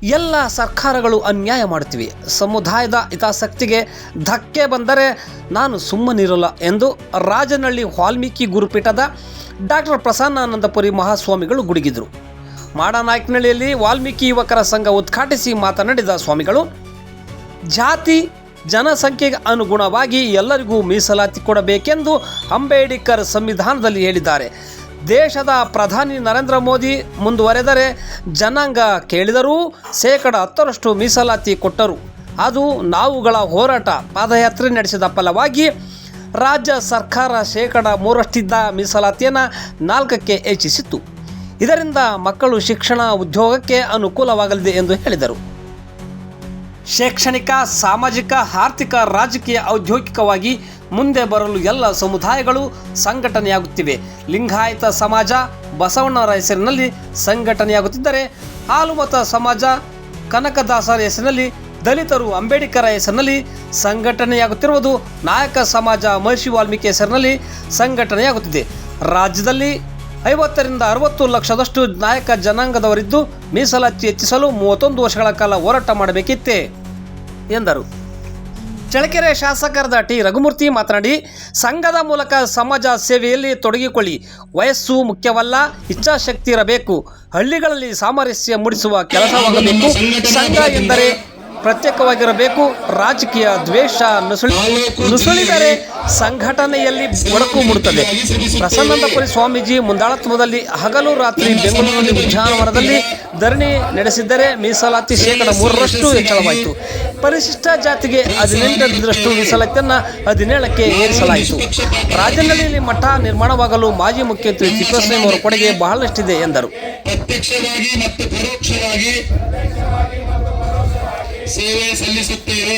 ಎಲ್ಲ ಸರ್ಕಾರಗಳು ಅನ್ಯಾಯ ಮಾಡುತ್ತಿವೆ. ಸಮುದಾಯದ ಹಿತಾಸಕ್ತಿಗೆ ಧಕ್ಕೆ ಬಂದರೆ ನಾನು ಸುಮ್ಮನಿರಲ್ಲ ಎಂದು ರಾಜನಹಳ್ಳಿ ವಾಲ್ಮೀಕಿ ಗುರುಪೀಠದ ಡಾಕ್ಟರ್ ಪ್ರಸನ್ನಾನಂದಪುರಿ ಮಹಾಸ್ವಾಮಿಗಳು ಗುಡುಗಿದರು. ಮಾಡನಾಯಕನಹಳ್ಳಿಯಲ್ಲಿ ವಾಲ್ಮೀಕಿ ಯುವಕರ ಸಂಘ ಉದ್ಘಾಟಿಸಿ ಮಾತನಾಡಿದ ಸ್ವಾಮಿಗಳು, ಜಾತಿ ಜನಸಂಖ್ಯೆಗೆ ಅನುಗುಣವಾಗಿ ಎಲ್ಲರಿಗೂ ಮೀಸಲಾತಿ ಕೊಡಬೇಕೆಂದು ಅಂಬೇಡ್ಕರ್ ಸಂವಿಧಾನದಲ್ಲಿ ಹೇಳಿದ್ದಾರೆ. ದೇಶದ ಪ್ರಧಾನಿ ನರೇಂದ್ರ ಮೋದಿ ಮುಂದುವರೆದರೆ ಜನಾಂಗ ಕೇಳಿದರೂ 10% ಮೀಸಲಾತಿ ಕೊಟ್ಟರು. ಅದು ನಾವುಗಳ ಹೋರಾಟ ಪಾದಯಾತ್ರೆ ನಡೆಸಿದ ಫಲವಾಗಿ ರಾಜ್ಯ ಸರ್ಕಾರ 3% ಮೀಸಲಾತಿಯನ್ನು 4ಕ್ಕೆ ಹೆಚ್ಚಿಸಿತ್ತು. ಇದರಿಂದ ಮಕ್ಕಳು ಶಿಕ್ಷಣ ಉದ್ಯೋಗಕ್ಕೆ ಅನುಕೂಲವಾಗಲಿದೆ ಎಂದು ಹೇಳಿದರು. ಶೈಕ್ಷಣಿಕ, ಸಾಮಾಜಿಕ, ಆರ್ಥಿಕ, ರಾಜಕೀಯ, ಔದ್ಯೋಗಿಕವಾಗಿ ಮುಂದೆ ಬರಲು ಎಲ್ಲ ಸಮುದಾಯಗಳು ಸಂಘಟನೆಯಾಗುತ್ತಿವೆ. ಲಿಂಗಾಯತ ಸಮಾಜ ಬಸವಣ್ಣವರ ಹೆಸರಿನಲ್ಲಿ ಸಂಘಟನೆಯಾಗುತ್ತಿದ್ದರೆ, ಹಾಲುಮತ ಸಮಾಜ ಕನಕದಾಸರ ಹೆಸರಿನಲ್ಲಿ, ದಲಿತರು ಅಂಬೇಡ್ಕರ ಹೆಸರಿನಲ್ಲಿ ಸಂಘಟನೆಯಾಗುತ್ತಿರುವುದು, ನಾಯಕ ಸಮಾಜ ಮಹರ್ಷಿ ವಾಲ್ಮೀಕಿ ಹೆಸರಿನಲ್ಲಿ ಸಂಘಟನೆಯಾಗುತ್ತಿದೆ. ರಾಜ್ಯದಲ್ಲಿ 50 ರಿಂದ 60 ಲಕ್ಷದಷ್ಟು ನಾಯಕ ಜನಾಂಗದವರಿದ್ದು ಮೀಸಲಾತಿ ಹೆಚ್ಚಿಸಲು 31 ವರ್ಷಗಳ ಕಾಲ ಹೋರಾಟ ಮಾಡಬೇಕಿತ್ತೆ ಎಂದರು. ಚಳ್ಳಕೆರೆ ಶಾಸಕರಾದ ಟಿ ರಘುಮೂರ್ತಿ ಮಾತನಾಡಿ, ಸಂಘದ ಮೂಲಕ ಸಮಾಜ ಸೇವೆಯಲ್ಲಿ ತೊಡಗಿಕೊಳ್ಳಿ. ವಯಸ್ಸು ಮುಖ್ಯವಲ್ಲ, ಇಚ್ಛಾಶಕ್ತಿ ಇರಬೇಕು. ಹಳ್ಳಿಗಳಲ್ಲಿ ಸಾಮರಸ್ಯ ಮೂಡಿಸುವ ಕೆಲಸವಾಗಬೇಕು. ಸಂಘ ಎಂದರೆ ಪ್ರತ್ಯೇಕವಾಗಿರಬೇಕು. ರಾಜಕೀಯ ದ್ವೇಷ ನುಸುಳಿದರೆ ಸಂಘಟನೆಯಲ್ಲಿ ಒಡಕು ಮೂಡುತ್ತದೆ. ಪ್ರಸನ್ನಾನಂದಪುರಿ ಸ್ವಾಮೀಜಿ ಮುಂದಾಳತ್ವದಲ್ಲಿ ಹಗಲು ರಾತ್ರಿ ಬೆಂಗಳೂರಿನಲ್ಲಿ ಉದ್ಯಾನವನದಲ್ಲಿ ಧರಣಿ ನಡೆಸಿದ್ದರೆ ಮೀಸಲಾತಿ 3% ಹೆಚ್ಚಳವಾಯಿತು. ಪರಿಶಿಷ್ಟ ಜಾತಿಗೆ 18% ಮೀಸಲಾತಿಯನ್ನು 17ಕ್ಕೆ ಏರಿಸಲಾಯಿತು. ರಾಜನಹಳ್ಳಿಯಲ್ಲಿ ಮಠ ನಿರ್ಮಾಣವಾಗಲು ಮಾಜಿ ಮುಖ್ಯಮಂತ್ರಿ ತಿಪ್ಪೇಸ್ವಾಮಿ ಅವರ ಕೊಡುಗೆ ಬಹಳಷ್ಟಿದೆ ಎಂದರು. ಪ್ರತ್ಯಕ್ಷವಾಗಿ ಮತ್ತು ಪರೋಕ್ಷವಾಗಿ ಸೇವೆ ಸಲ್ಲಿಸುತ್ತೇವೆ.